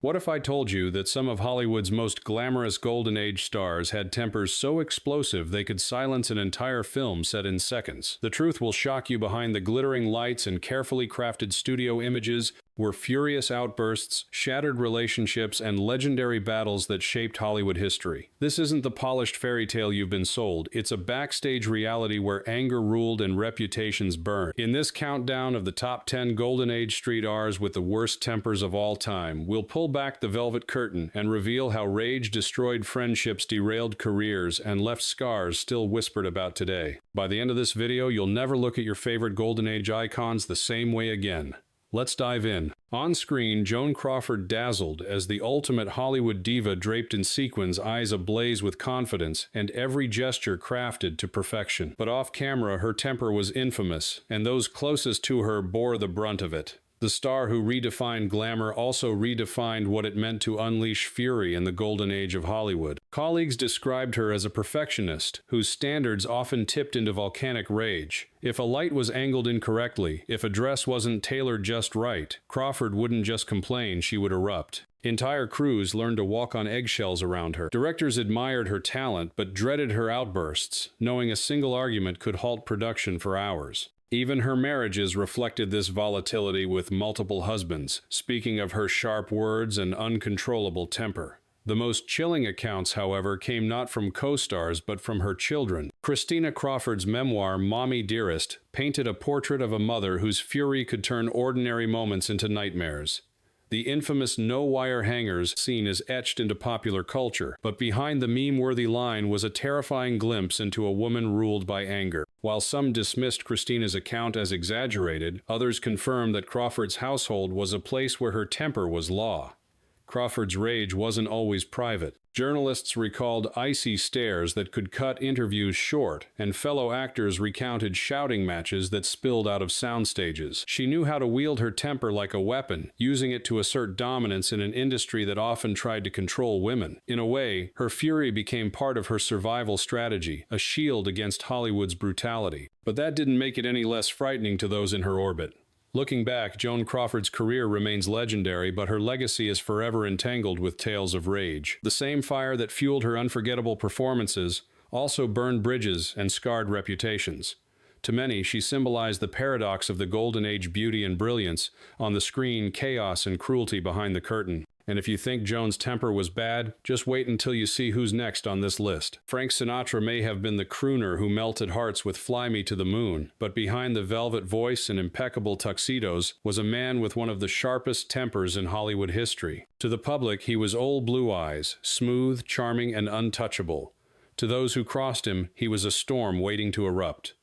What if I told you that some of Hollywood's most glamorous Golden Age stars had tempers so explosive they could silence an entire film set in seconds? The truth will shock you. Behind the glittering lights and carefully crafted studio images were furious outbursts, shattered relationships, and legendary battles that shaped Hollywood history. This isn't the polished fairy tale you've been sold. It's a backstage reality where anger ruled and reputations burned. In this countdown of the top 10 Golden Age stars with the worst tempers of all time, we'll pull back the velvet curtain and reveal how rage destroyed friendships, derailed careers, and left scars still whispered about today. By the end of this video, you'll never look at your favorite Golden Age icons the same way again. Let's dive in. On screen, Joan Crawford dazzled as the ultimate Hollywood diva, draped in sequins, eyes ablaze with confidence, and every gesture crafted to perfection. But off camera, her temper was infamous, and those closest to her bore the brunt of it. The star who redefined glamour also redefined what it meant to unleash fury in the golden age of Hollywood. Colleagues described her as a perfectionist, whose standards often tipped into volcanic rage. If a light was angled incorrectly, if a dress wasn't tailored just right, Crawford wouldn't just complain, she would erupt. Entire crews learned to walk on eggshells around her. Directors admired her talent but dreaded her outbursts, knowing a single argument could halt production for hours. Even her marriages reflected this volatility, with multiple husbands, speaking of her sharp words and uncontrollable temper. The most chilling accounts, however, came not from co-stars but from her children. Christina Crawford's memoir, Mommy Dearest, painted a portrait of a mother whose fury could turn ordinary moments into nightmares. The infamous no-wire hangers scene is etched into popular culture, but behind the meme-worthy line was a terrifying glimpse into a woman ruled by anger. While some dismissed Christina's account as exaggerated, others confirmed that Crawford's household was a place where her temper was law. Crawford's rage wasn't always private. Journalists recalled icy stares that could cut interviews short, and fellow actors recounted shouting matches that spilled out of sound stages. She knew how to wield her temper like a weapon, using it to assert dominance in an industry that often tried to control women. In a way, her fury became part of her survival strategy, a shield against Hollywood's brutality. But that didn't make it any less frightening to those in her orbit. Looking back, Joan Crawford's career remains legendary, but her legacy is forever entangled with tales of rage. The same fire that fueled her unforgettable performances also burned bridges and scarred reputations. To many, she symbolized the paradox of the Golden Age: beauty and brilliance, on the screen, chaos and cruelty behind the curtain. And if you think Joan's temper was bad, just wait until you see who's next on this list. Frank Sinatra may have been the crooner who melted hearts with Fly Me to the Moon, but behind the velvet voice and impeccable tuxedos was a man with one of the sharpest tempers in Hollywood history. To the public, he was old blue eyes, smooth, charming, and untouchable. To those who crossed him, he was a storm waiting to erupt.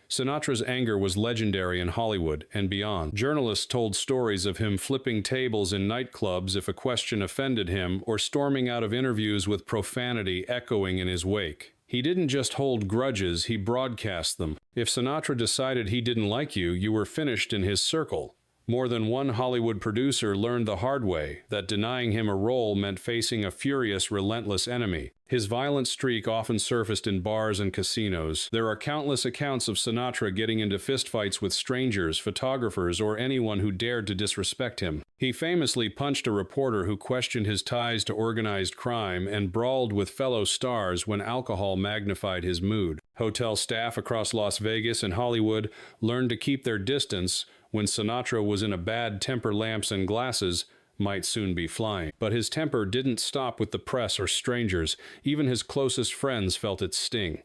Sinatra's anger was legendary in Hollywood and beyond. Journalists told stories of him flipping tables in nightclubs if a question offended him, or storming out of interviews with profanity echoing in his wake. He didn't just hold grudges, he broadcast them. If Sinatra decided he didn't like you, you were finished in his circle. More than one Hollywood producer learned the hard way that denying him a role meant facing a furious, relentless enemy. His violent streak often surfaced in bars and casinos. There are countless accounts of Sinatra getting into fistfights with strangers, photographers, or anyone who dared to disrespect him. He famously punched a reporter who questioned his ties to organized crime, and brawled with fellow stars when alcohol magnified his mood. Hotel staff across Las Vegas and Hollywood learned to keep their distance when Sinatra was in a bad temper. Lamps and glasses might soon be flying. But his temper didn't stop with the press or strangers. Even his closest friends felt its sting.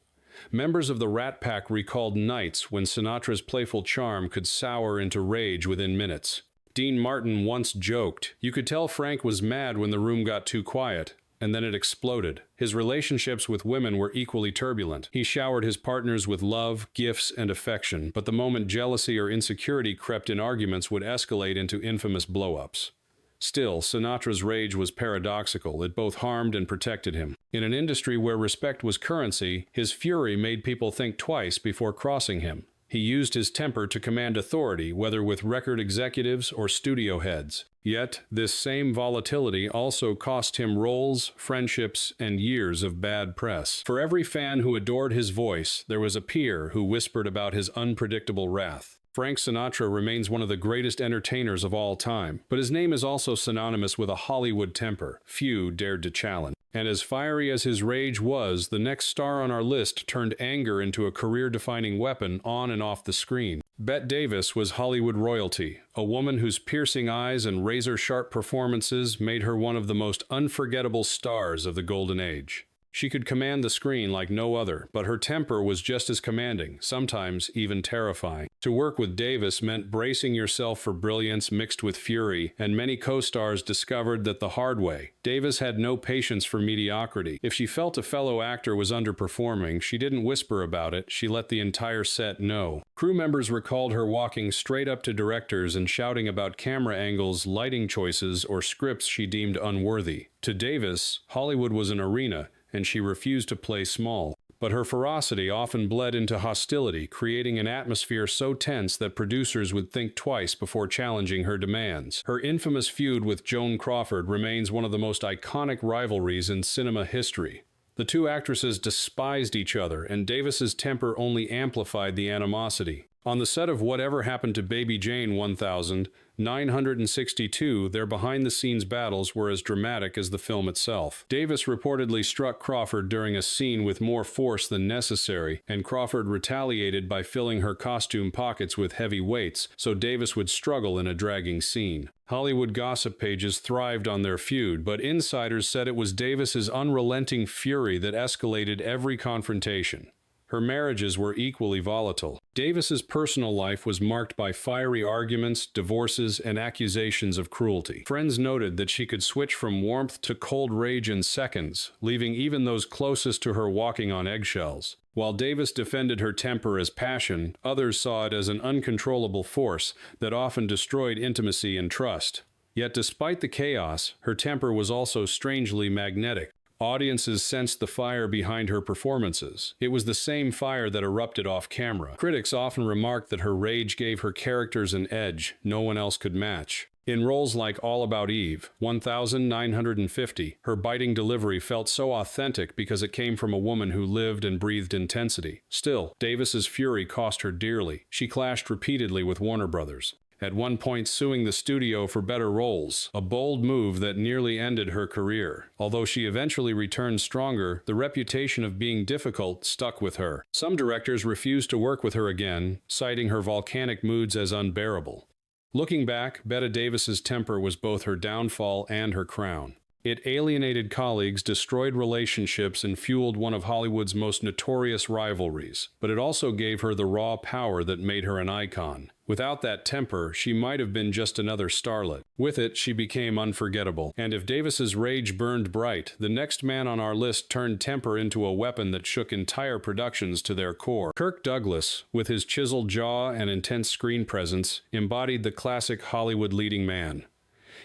Members of the Rat Pack recalled nights when Sinatra's playful charm could sour into rage within minutes. Dean Martin once joked, "You could tell Frank was mad when the room got too quiet, and then it exploded." His relationships with women were equally turbulent. He showered his partners with love, gifts, and affection, but the moment jealousy or insecurity crept in, arguments would escalate into infamous blow-ups. Still, Sinatra's rage was paradoxical. It both harmed and protected him. In an industry where respect was currency, his fury made people think twice before crossing him. He used his temper to command authority, whether with record executives or studio heads. Yet, this same volatility also cost him roles, friendships, and years of bad press. For every fan who adored his voice, there was a peer who whispered about his unpredictable wrath. Frank Sinatra remains one of the greatest entertainers of all time, but his name is also synonymous with a Hollywood temper few dared to challenge. And as fiery as his rage was, the next star on our list turned anger into a career-defining weapon on and off the screen. Bette Davis was Hollywood royalty, a woman whose piercing eyes and razor-sharp performances made her one of the most unforgettable stars of the Golden Age. She could command the screen like no other, but her temper was just as commanding, sometimes even terrifying. To work with Davis meant bracing yourself for brilliance mixed with fury, and many co-stars discovered that the hard way. Davis had no patience for mediocrity. If she felt a fellow actor was underperforming, she didn't whisper about it, she let the entire set know. Crew members recalled her walking straight up to directors and shouting about camera angles, lighting choices, or scripts she deemed unworthy. To Davis, Hollywood was an arena, and she refused to play small. But her ferocity often bled into hostility, creating an atmosphere so tense that producers would think twice before challenging her demands. Her infamous feud with Joan Crawford remains one of the most iconic rivalries in cinema history. The two actresses despised each other, and Davis's temper only amplified the animosity. On the set of Whatever Happened to Baby Jane 1962, their behind-the-scenes battles were as dramatic as the film itself. Davis reportedly struck Crawford during a scene with more force than necessary, and Crawford retaliated by filling her costume pockets with heavy weights, so Davis would struggle in a dragging scene. Hollywood gossip pages thrived on their feud, but insiders said it was Davis's unrelenting fury that escalated every confrontation. Her marriages were equally volatile. Davis's personal life was marked by fiery arguments, divorces, and accusations of cruelty. Friends noted that she could switch from warmth to cold rage in seconds, leaving even those closest to her walking on eggshells. While Davis defended her temper as passion, others saw it as an uncontrollable force that often destroyed intimacy and trust. Yet despite the chaos, her temper was also strangely magnetic. Audiences sensed the fire behind her performances. It was the same fire that erupted off camera. Critics often remarked that her rage gave her characters an edge no one else could match. In roles like All About Eve, 1950, her biting delivery felt so authentic because it came from a woman who lived and breathed intensity. Still, Davis's fury cost her dearly. She clashed repeatedly with Warner Brothers, at one point suing the studio for better roles, a bold move that nearly ended her career. Although she eventually returned stronger, the reputation of being difficult stuck with her. Some directors refused to work with her again, citing her volcanic moods as unbearable. Looking back, Bette Davis's temper was both her downfall and her crown. It alienated colleagues, destroyed relationships, and fueled one of Hollywood's most notorious rivalries. But it also gave her the raw power that made her an icon. Without that temper, she might have been just another starlet. With it, she became unforgettable. And if Davis's rage burned bright, the next man on our list turned temper into a weapon that shook entire productions to their core. Kirk Douglas, with his chiseled jaw and intense screen presence, embodied the classic Hollywood leading man.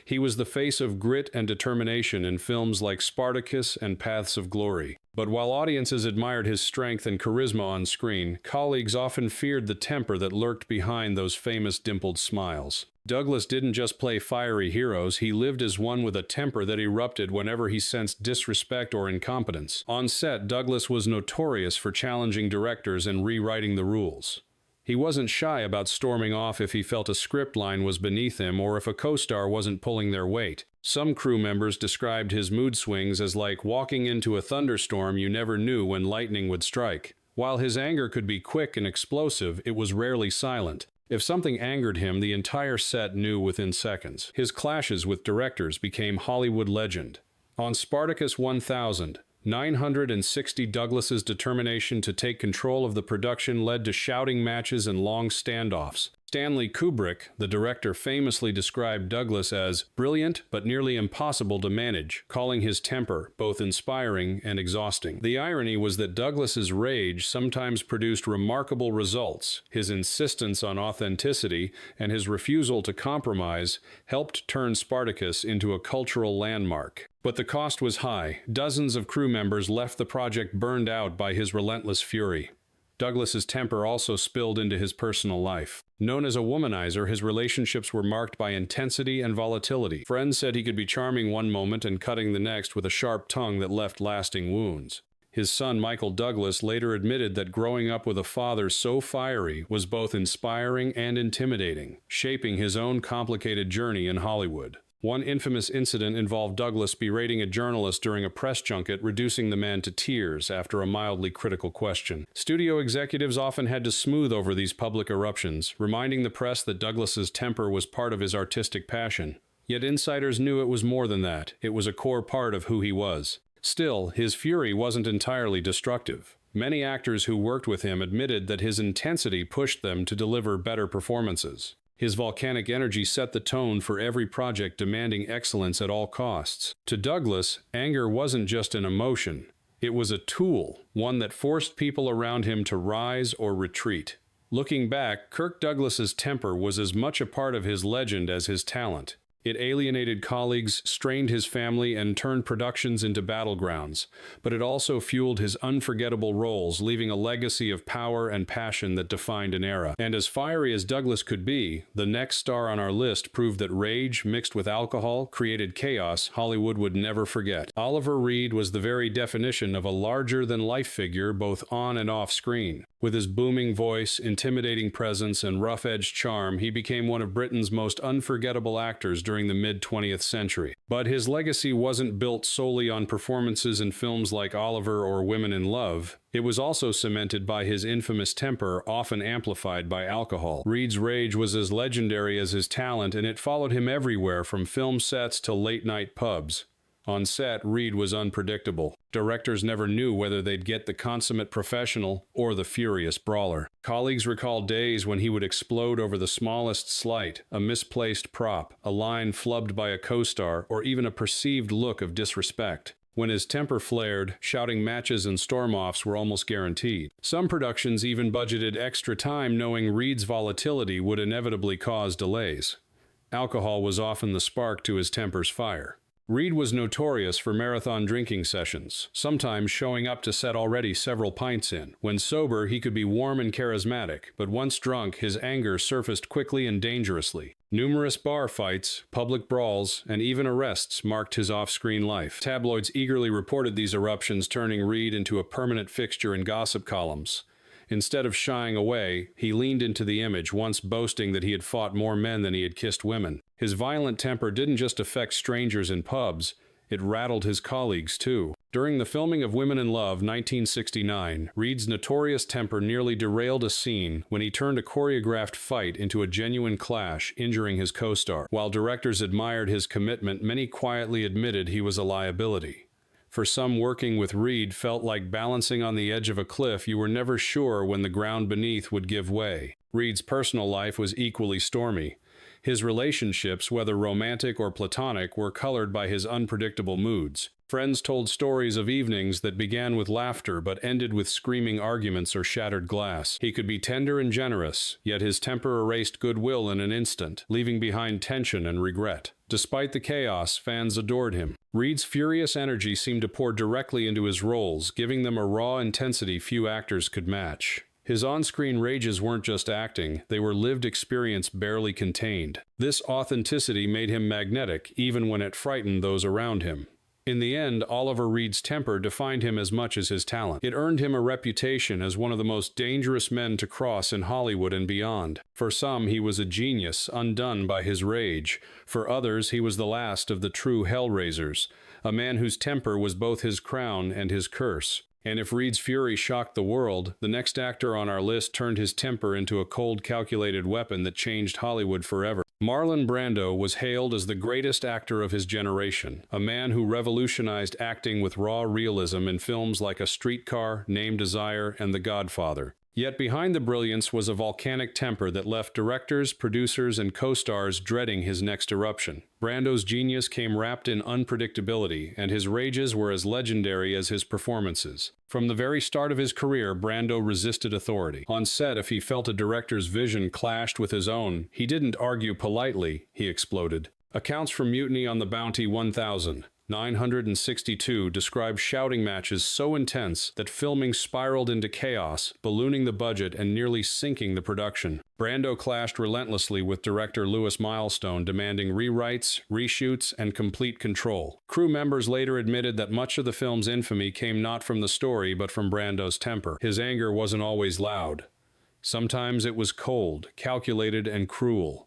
He was the face of grit and determination in films like Spartacus and Paths of Glory. But while audiences admired his strength and charisma on screen, colleagues often feared the temper that lurked behind those famous dimpled smiles. Douglas didn't just play fiery heroes, he lived as one with a temper that erupted whenever he sensed disrespect or incompetence. On set, Douglas was notorious for challenging directors and rewriting the rules. He wasn't shy about storming off if he felt a script line was beneath him or if a co-star wasn't pulling their weight. Some crew members described his mood swings as like walking into a thunderstorm you never knew when lightning would strike. While his anger could be quick and explosive, it was rarely silent. If something angered him, the entire set knew within seconds. His clashes with directors became Hollywood legend. On Spartacus 1960, Douglas's determination to take control of the production led to shouting matches and long standoffs. Stanley Kubrick, the director, famously described Douglas as brilliant but nearly impossible to manage, calling his temper both inspiring and exhausting. The irony was that Douglas's rage sometimes produced remarkable results. His insistence on authenticity and his refusal to compromise helped turn Spartacus into a cultural landmark. But the cost was high. Dozens of crew members left the project burned out by his relentless fury. Douglas's temper also spilled into his personal life. Known as a womanizer, his relationships were marked by intensity and volatility. Friends said he could be charming one moment and cutting the next with a sharp tongue that left lasting wounds. His son Michael Douglas later admitted that growing up with a father so fiery was both inspiring and intimidating, shaping his own complicated journey in Hollywood. One infamous incident involved Douglas berating a journalist during a press junket, reducing the man to tears after a mildly critical question. Studio executives often had to smooth over these public eruptions, reminding the press that Douglas's temper was part of his artistic passion. Yet insiders knew it was more than that. It was a core part of who he was. Still, his fury wasn't entirely destructive. Many actors who worked with him admitted that his intensity pushed them to deliver better performances. His volcanic energy set the tone for every project, demanding excellence at all costs. To Douglas, anger wasn't just an emotion. It was a tool, one that forced people around him to rise or retreat. Looking back, Kirk Douglas's temper was as much a part of his legend as his talent. It alienated colleagues, strained his family, and turned productions into battlegrounds. But it also fueled his unforgettable roles, leaving a legacy of power and passion that defined an era. And as fiery as Douglas could be, the next star on our list proved that rage mixed with alcohol created chaos Hollywood would never forget. Oliver Reed was the very definition of a larger-than-life figure both on and off screen. With his booming voice, intimidating presence, and rough-edged charm, he became one of Britain's most unforgettable actors during the mid-20th century. But his legacy wasn't built solely on performances in films like Oliver or Women in Love. It was also cemented by his infamous temper, often amplified by alcohol. Reed's rage was as legendary as his talent, and it followed him everywhere from film sets to late-night pubs. On set, Reed was unpredictable. Directors never knew whether they'd get the consummate professional or the furious brawler. Colleagues recall days when he would explode over the smallest slight, a misplaced prop, a line flubbed by a co-star, or even a perceived look of disrespect. When his temper flared, shouting matches and storm-offs were almost guaranteed. Some productions even budgeted extra time knowing Reed's volatility would inevitably cause delays. Alcohol was often the spark to his temper's fire. Reed was notorious for marathon drinking sessions, sometimes showing up to set already several pints in. When sober, he could be warm and charismatic, but once drunk, his anger surfaced quickly and dangerously. Numerous bar fights, public brawls, and even arrests marked his off-screen life. Tabloids eagerly reported these eruptions, turning Reed into a permanent fixture in gossip columns. Instead of shying away, he leaned into the image, once boasting that he had fought more men than he had kissed women. His violent temper didn't just affect strangers in pubs, it rattled his colleagues too. During the filming of Women in Love, 1969, Reed's notorious temper nearly derailed a scene when he turned a choreographed fight into a genuine clash, injuring his co-star. While directors admired his commitment, many quietly admitted he was a liability. For some, working with Reed felt like balancing on the edge of a cliff. You were never sure when the ground beneath would give way. Reed's personal life was equally stormy. His relationships, whether romantic or platonic, were colored by his unpredictable moods. Friends told stories of evenings that began with laughter but ended with screaming arguments or shattered glass. He could be tender and generous, yet his temper erased goodwill in an instant, leaving behind tension and regret. Despite the chaos, fans adored him. Reed's furious energy seemed to pour directly into his roles, giving them a raw intensity few actors could match. His on-screen rages weren't just acting, they were lived experience barely contained. This authenticity made him magnetic, even when it frightened those around him. In the end, Oliver Reed's temper defined him as much as his talent. It earned him a reputation as one of the most dangerous men to cross in Hollywood and beyond. For some, he was a genius, undone by his rage. For others, he was the last of the true hellraisers, a man whose temper was both his crown and his curse. And if Reed's fury shocked the world, the next actor on our list turned his temper into a cold, calculated weapon that changed Hollywood forever. Marlon Brando was hailed as the greatest actor of his generation, a man who revolutionized acting with raw realism in films like A Streetcar, Name Desire, and The Godfather. Yet behind the brilliance was a volcanic temper that left directors, producers, and co-stars dreading his next eruption. Brando's genius came wrapped in unpredictability, and his rages were as legendary as his performances. From the very start of his career, Brando resisted authority. On set, if he felt a director's vision clashed with his own, he didn't argue politely, he exploded. Accounts from Mutiny on the Bounty 1000. 962 described shouting matches so intense that filming spiraled into chaos, ballooning the budget and nearly sinking the production. Brando clashed relentlessly with director Louis Milestone, demanding rewrites, reshoots, and complete control. Crew members later admitted that much of the film's infamy came not from the story but from Brando's temper. His anger wasn't always loud. Sometimes it was cold, calculated, and cruel.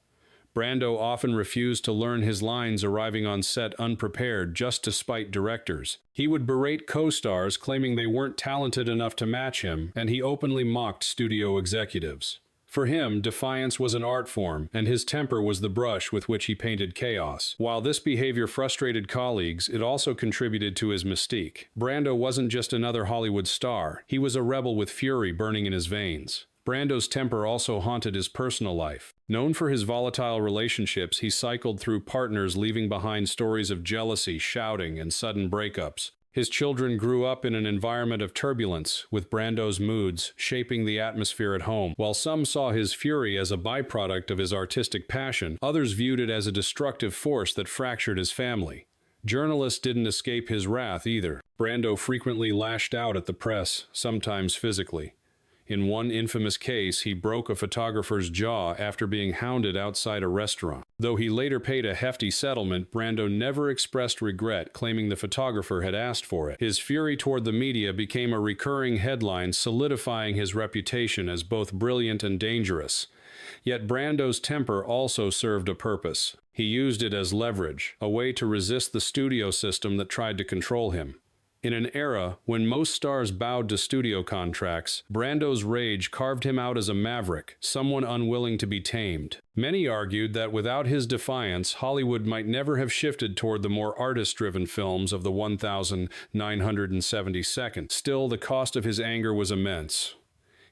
Brando often refused to learn his lines, arriving on set unprepared just to spite directors. He would berate co-stars, claiming they weren't talented enough to match him, and he openly mocked studio executives. For him, defiance was an art form, and his temper was the brush with which he painted chaos. While this behavior frustrated colleagues, it also contributed to his mystique. Brando wasn't just another Hollywood star. He was a rebel with fury burning in his veins. Brando's temper also haunted his personal life. Known for his volatile relationships, he cycled through partners, leaving behind stories of jealousy, shouting, and sudden breakups. His children grew up in an environment of turbulence, with Brando's moods shaping the atmosphere at home. While some saw his fury as a byproduct of his artistic passion, others viewed it as a destructive force that fractured his family. Journalists didn't escape his wrath either. Brando frequently lashed out at the press, sometimes physically. In one infamous case, he broke a photographer's jaw after being hounded outside a restaurant. Though he later paid a hefty settlement, Brando never expressed regret, claiming the photographer had asked for it. His fury toward the media became a recurring headline, solidifying his reputation as both brilliant and dangerous. Yet Brando's temper also served a purpose. He used it as leverage, a way to resist the studio system that tried to control him. In an era when most stars bowed to studio contracts, Brando's rage carved him out as a maverick, someone unwilling to be tamed. Many argued that without his defiance, Hollywood might never have shifted toward the more artist-driven films of the 1972nd. Still, the cost of his anger was immense.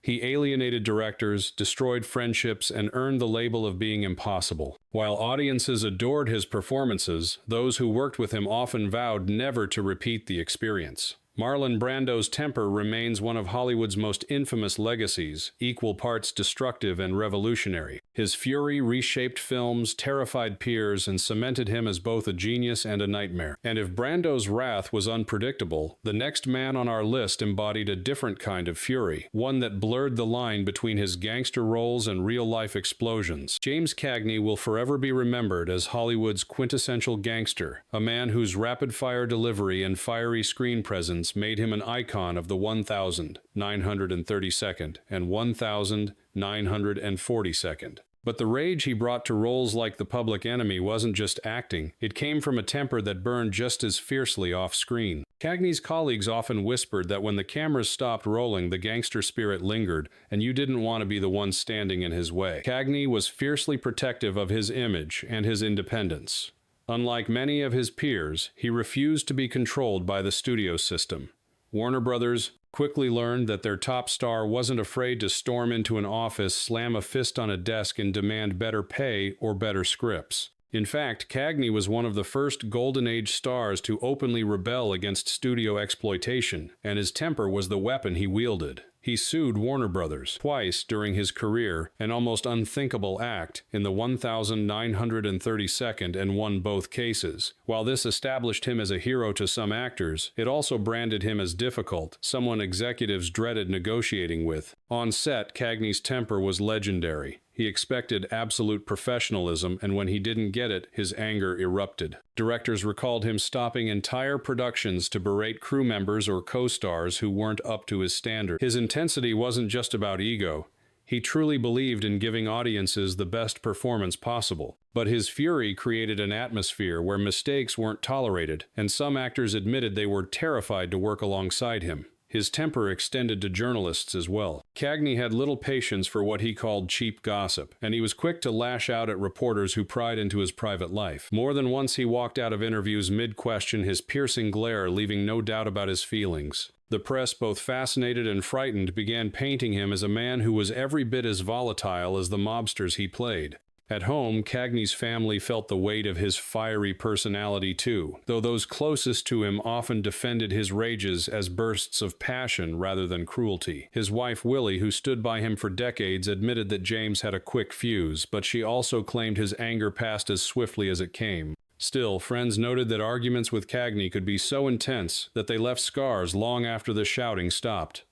He alienated directors, destroyed friendships, and earned the label of being impossible. While audiences adored his performances, those who worked with him often vowed never to repeat the experience. Marlon Brando's temper remains one of Hollywood's most infamous legacies, equal parts destructive and revolutionary. His fury reshaped films, terrified peers, and cemented him as both a genius and a nightmare. And if Brando's wrath was unpredictable, the next man on our list embodied a different kind of fury, one that blurred the line between his gangster roles and real-life explosions. James Cagney will forever be remembered as Hollywood's quintessential gangster, a man whose rapid-fire delivery and fiery screen presence made him an icon of the 1932nd and 1942nd. But the rage he brought to roles like The Public Enemy wasn't just acting, it came from a temper that burned just as fiercely off-screen. Cagney's colleagues often whispered that when the cameras stopped rolling, the gangster spirit lingered, and you didn't want to be the one standing in his way. Cagney was fiercely protective of his image and his independence. Unlike many of his peers, he refused to be controlled by the studio system. Warner Brothers quickly learned that their top star wasn't afraid to storm into an office, slam a fist on a desk, and demand better pay or better scripts. In fact, Cagney was one of the first Golden Age stars to openly rebel against studio exploitation, and his temper was the weapon he wielded. He sued Warner Brothers twice during his career, an almost unthinkable act, in the 1932nd, and won both cases. While this established him as a hero to some actors, it also branded him as difficult, someone executives dreaded negotiating with. On set, Cagney's temper was legendary. He expected absolute professionalism, and when he didn't get it, his anger erupted. Directors recalled him stopping entire productions to berate crew members or co-stars who weren't up to his standard. His intensity wasn't just about ego. He truly believed in giving audiences the best performance possible. But his fury created an atmosphere where mistakes weren't tolerated, and some actors admitted they were terrified to work alongside him. His temper extended to journalists as well. Cagney had little patience for what he called cheap gossip, and he was quick to lash out at reporters who pried into his private life. More than once he walked out of interviews mid-question, his piercing glare leaving no doubt about his feelings. The press, both fascinated and frightened, began painting him as a man who was every bit as volatile as the mobsters he played. At home, Cagney's family felt the weight of his fiery personality too, though those closest to him often defended his rages as bursts of passion rather than cruelty. His wife Willie, who stood by him for decades, admitted that James had a quick fuse, but she also claimed his anger passed as swiftly as it came. Still, friends noted that arguments with Cagney could be so intense that they left scars long after the shouting stopped.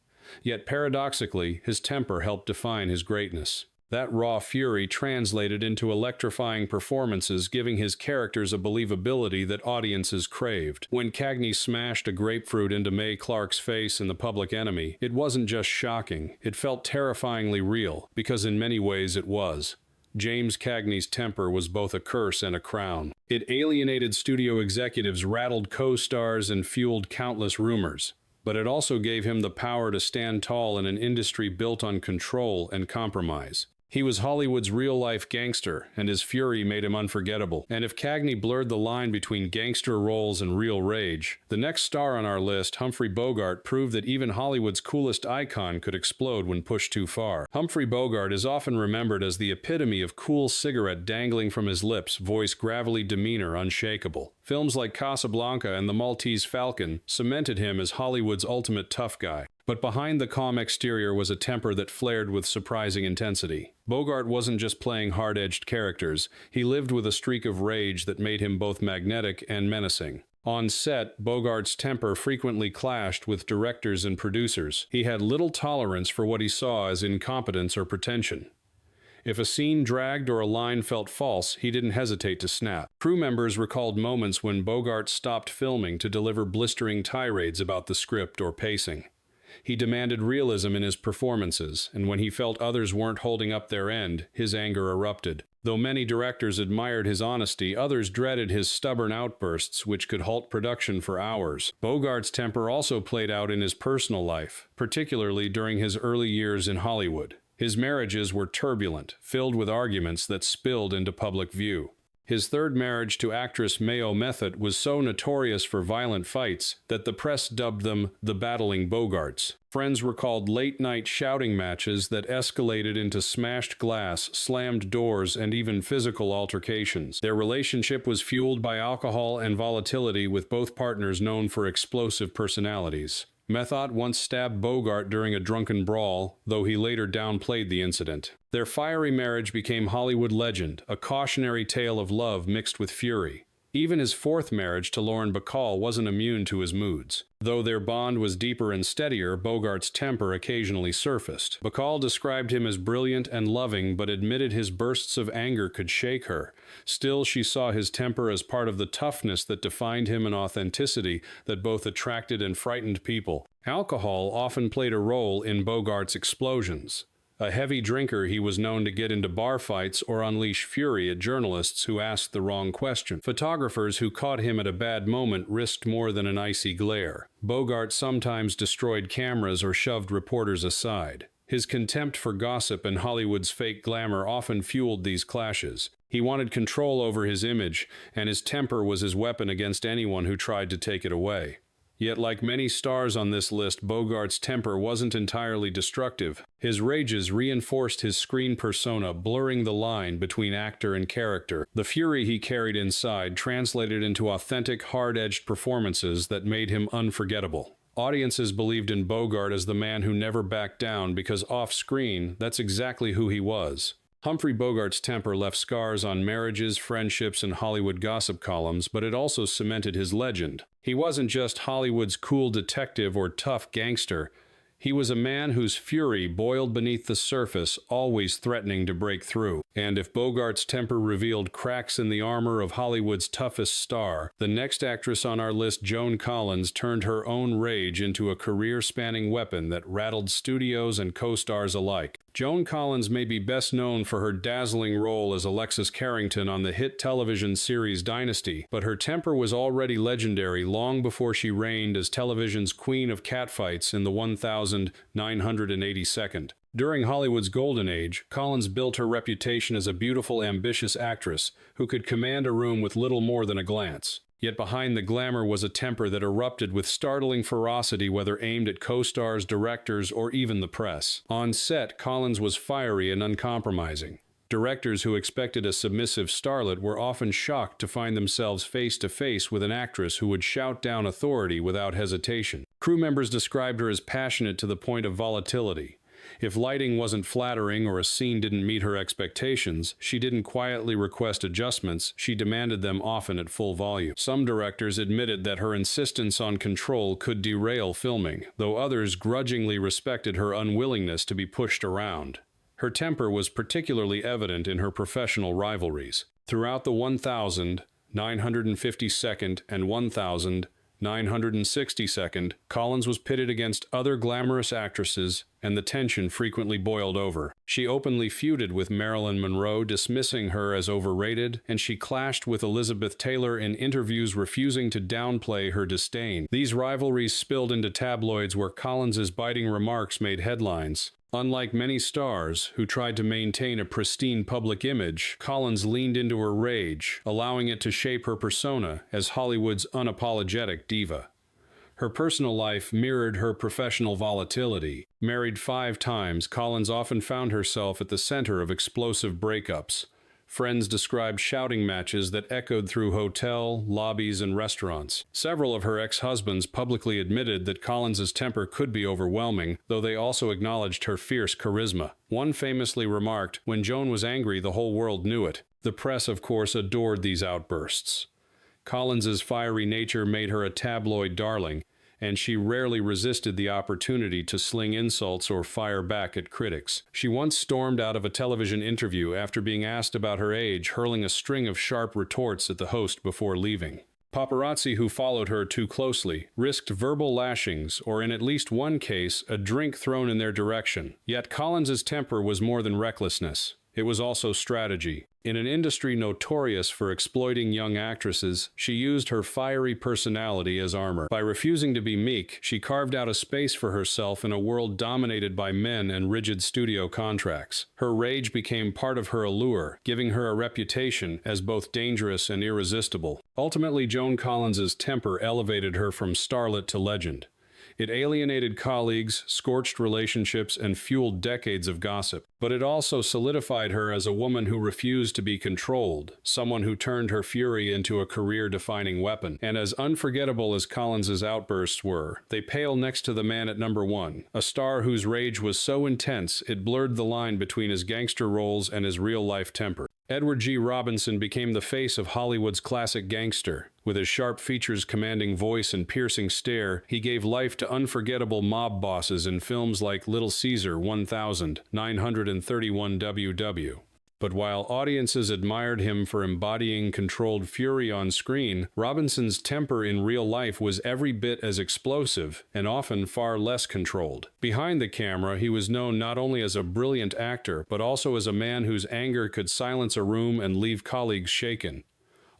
Yet paradoxically, his temper helped define his greatness. That raw fury translated into electrifying performances, giving his characters a believability that audiences craved. When Cagney smashed a grapefruit into Mae Clarke's face in The Public Enemy, it wasn't just shocking, it felt terrifyingly real, because in many ways it was. James Cagney's temper was both a curse and a crown. It alienated studio executives, rattled co-stars, and fueled countless rumors. But it also gave him the power to stand tall in an industry built on control and compromise. He was Hollywood's real-life gangster, and his fury made him unforgettable. And if Cagney blurred the line between gangster roles and real rage, the next star on our list, Humphrey Bogart, proved that even Hollywood's coolest icon could explode when pushed too far. Humphrey Bogart is often remembered as the epitome of cool cigarette dangling from his lips, voice gravelly, demeanor unshakable. Films like Casablanca and The Maltese Falcon cemented him as Hollywood's ultimate tough guy. But behind the calm exterior was a temper that flared with surprising intensity. Bogart wasn't just playing hard-edged characters, he lived with a streak of rage that made him both magnetic and menacing. On set, Bogart's temper frequently clashed with directors and producers. He had little tolerance for what he saw as incompetence or pretension. If a scene dragged or a line felt false, he didn't hesitate to snap. Crew members recalled moments when Bogart stopped filming to deliver blistering tirades about the script or pacing. He demanded realism in his performances, and when he felt others weren't holding up their end, his anger erupted. Though many directors admired his honesty, others dreaded his stubborn outbursts, which could halt production for hours. Bogart's temper also played out in his personal life, particularly during his early years in Hollywood. His marriages were turbulent, filled with arguments that spilled into public view. His third marriage to actress Mayo Method was so notorious for violent fights that the press dubbed them the Battling Bogarts. Friends recalled late-night shouting matches that escalated into smashed glass, slammed doors, and even physical altercations. Their relationship was fueled by alcohol and volatility, with both partners known for explosive personalities. Method once stabbed Bogart during a drunken brawl, though he later downplayed the incident. Their fiery marriage became Hollywood legend, a cautionary tale of love mixed with fury. Even his fourth marriage to Lauren Bacall wasn't immune to his moods. Though their bond was deeper and steadier, Bogart's temper occasionally surfaced. Bacall described him as brilliant and loving, but admitted his bursts of anger could shake her. Still, she saw his temper as part of the toughness that defined him, and authenticity that both attracted and frightened people. Alcohol often played a role in Bogart's explosions. A heavy drinker, he was known to get into bar fights or unleash fury at journalists who asked the wrong question. Photographers who caught him at a bad moment risked more than an icy glare. Bogart sometimes destroyed cameras or shoved reporters aside. His contempt for gossip and Hollywood's fake glamour often fueled these clashes. He wanted control over his image, and his temper was his weapon against anyone who tried to take it away. Yet, like many stars on this list, Bogart's temper wasn't entirely destructive. His rages reinforced his screen persona, blurring the line between actor and character. The fury he carried inside translated into authentic, hard-edged performances that made him unforgettable. Audiences believed in Bogart as the man who never backed down because off-screen, that's exactly who he was. Humphrey Bogart's temper left scars on marriages, friendships, and Hollywood gossip columns, but it also cemented his legend. He wasn't just Hollywood's cool detective or tough gangster. He was a man whose fury boiled beneath the surface, always threatening to break through. And if Bogart's temper revealed cracks in the armor of Hollywood's toughest star, the next actress on our list, Joan Collins, turned her own rage into a career-spanning weapon that rattled studios and co-stars alike. Joan Collins may be best known for her dazzling role as Alexis Carrington on the hit television series Dynasty, but her temper was already legendary long before she reigned as television's queen of catfights in the 1982nd. During Hollywood's golden age, Collins built her reputation as a beautiful, ambitious actress who could command a room with little more than a glance. Yet behind the glamour was a temper that erupted with startling ferocity, whether aimed at co-stars, directors, or even the press. On set, Collins was fiery and uncompromising. Directors who expected a submissive starlet were often shocked to find themselves face-to-face with an actress who would shout down authority without hesitation. Crew members described her as passionate to the point of volatility. If lighting wasn't flattering or a scene didn't meet her expectations, she didn't quietly request adjustments, she demanded them often at full volume. Some directors admitted that her insistence on control could derail filming, though others grudgingly respected her unwillingness to be pushed around. Her temper was particularly evident in her professional rivalries. Throughout the 1,952nd and 1,962nd, Collins was pitted against other glamorous actresses, and the tension frequently boiled over. She openly feuded with Marilyn Monroe, dismissing her as overrated, and she clashed with Elizabeth Taylor in interviews, refusing to downplay her disdain. These rivalries spilled into tabloids where Collins's biting remarks made headlines. Unlike many stars who tried to maintain a pristine public image, Collins leaned into her rage, allowing it to shape her persona as Hollywood's unapologetic diva. Her personal life mirrored her professional volatility. Married 5 times, Collins often found herself at the center of explosive breakups. Friends described shouting matches that echoed through hotel, lobbies, and restaurants. Several of her ex-husbands publicly admitted that Collins's temper could be overwhelming, though they also acknowledged her fierce charisma. One famously remarked, "When Joan was angry, the whole world knew it." The press, of course, adored these outbursts. Collins's fiery nature made her a tabloid darling, and she rarely resisted the opportunity to sling insults or fire back at critics. She once stormed out of a television interview after being asked about her age, hurling a string of sharp retorts at the host before leaving. Paparazzi who followed her too closely risked verbal lashings or, in at least one case, a drink thrown in their direction. Yet Collins's temper was more than recklessness. It was also strategy. In an industry notorious for exploiting young actresses, she used her fiery personality as armor. By refusing to be meek, she carved out a space for herself in a world dominated by men and rigid studio contracts. Her rage became part of her allure, giving her a reputation as both dangerous and irresistible. Ultimately, Joan Collins's temper elevated her from starlet to legend. It alienated colleagues, scorched relationships, and fueled decades of gossip. But it also solidified her as a woman who refused to be controlled, someone who turned her fury into a career-defining weapon. And as unforgettable as Collins's outbursts were, they pale next to the man at number 1, a star whose rage was so intense it blurred the line between his gangster roles and his real-life temper. Edward G. Robinson became the face of Hollywood's classic gangster. With his sharp features, commanding voice, and piercing stare, he gave life to unforgettable mob bosses in films like Little Caesar 1931 WW. But while audiences admired him for embodying controlled fury on screen, Robinson's temper in real life was every bit as explosive and often far less controlled. Behind the camera, he was known not only as a brilliant actor, but also as a man whose anger could silence a room and leave colleagues shaken.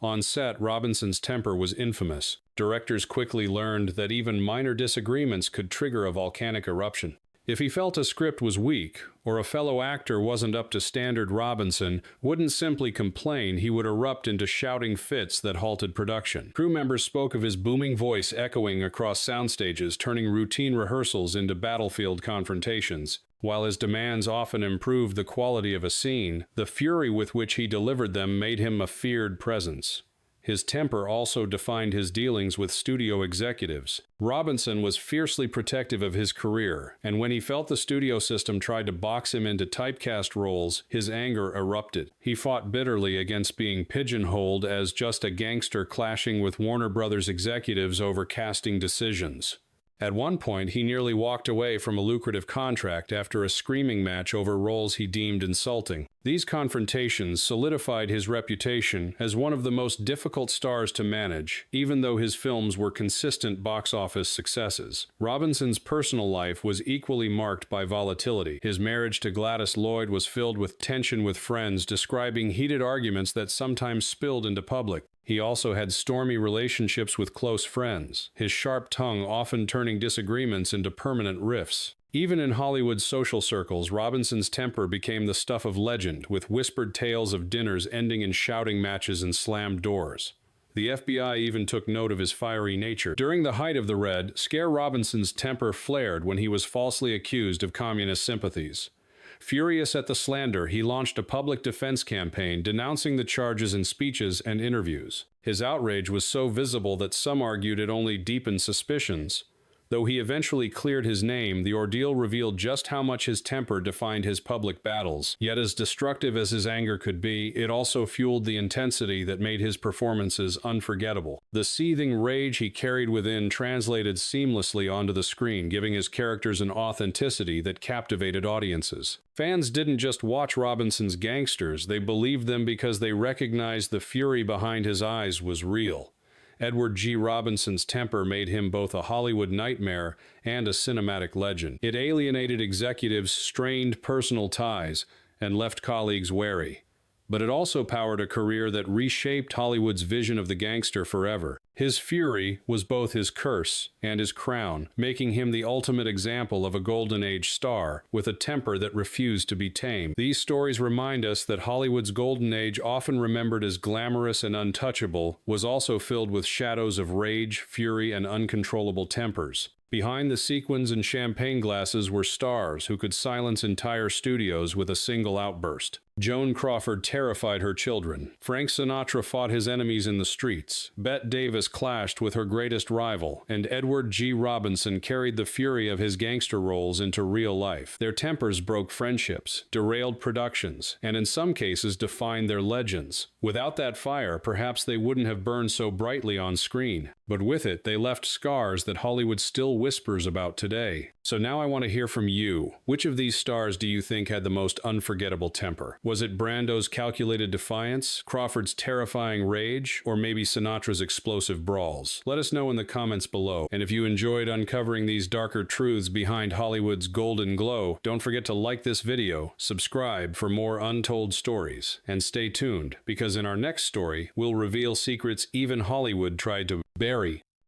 On set, Robinson's temper was infamous. Directors quickly learned that even minor disagreements could trigger a volcanic eruption. If he felt a script was weak, or a fellow actor wasn't up to standard, Robinson wouldn't simply complain, he would erupt into shouting fits that halted production. Crew members spoke of his booming voice echoing across sound stages, turning routine rehearsals into battlefield confrontations. While his demands often improved the quality of a scene, the fury with which he delivered them made him a feared presence. His temper also defined his dealings with studio executives. Robinson was fiercely protective of his career, and when he felt the studio system tried to box him into typecast roles, his anger erupted. He fought bitterly against being pigeonholed as just a gangster clashing with Warner Brothers executives over casting decisions. At one point, he nearly walked away from a lucrative contract after a screaming match over roles he deemed insulting. These confrontations solidified his reputation as one of the most difficult stars to manage, even though his films were consistent box office successes. Robinson's personal life was equally marked by volatility. His marriage to Gladys Lloyd was filled with tension with friends, describing heated arguments that sometimes spilled into public. He also had stormy relationships with close friends, his sharp tongue often turning disagreements into permanent rifts. Even in Hollywood's social circles, Robinson's temper became the stuff of legend, with whispered tales of dinners ending in shouting matches and slammed doors. The FBI even took note of his fiery nature. During the height of the Red Scare, Robinson's temper flared when he was falsely accused of communist sympathies. Furious at the slander, he launched a public defense campaign denouncing the charges in speeches and interviews. His outrage was so visible that some argued it only deepened suspicions. Though he eventually cleared his name, the ordeal revealed just how much his temper defined his public battles. Yet as destructive as his anger could be, it also fueled the intensity that made his performances unforgettable. The seething rage he carried within translated seamlessly onto the screen, giving his characters an authenticity that captivated audiences. Fans didn't just watch Robinson's gangsters, they believed them because they recognized the fury behind his eyes was real. Edward G. Robinson's temper made him both a Hollywood nightmare and a cinematic legend. It alienated executives, strained personal ties, and left colleagues wary. But it also powered a career that reshaped Hollywood's vision of the gangster forever. His fury was both his curse and his crown, making him the ultimate example of a golden age star with a temper that refused to be tamed. These stories remind us that Hollywood's golden age, often remembered as glamorous and untouchable, was also filled with shadows of rage, fury, and uncontrollable tempers. Behind the sequins and champagne glasses were stars who could silence entire studios with a single outburst. Joan Crawford terrified her children. Frank Sinatra fought his enemies in the streets. Bette Davis clashed with her greatest rival, and Edward G. Robinson carried the fury of his gangster roles into real life. Their tempers broke friendships, derailed productions, and in some cases defined their legends. Without that fire, perhaps they wouldn't have burned so brightly on screen. But with it, they left scars that Hollywood still whispers about today. So now I want to hear from you. Which of these stars do you think had the most unforgettable temper? Was it Brando's calculated defiance, Crawford's terrifying rage, or maybe Sinatra's explosive brawls? Let us know in the comments below. And if you enjoyed uncovering these darker truths behind Hollywood's golden glow, don't forget to like this video, subscribe for more untold stories, and stay tuned, because in our next story, we'll reveal secrets even Hollywood tried to bury.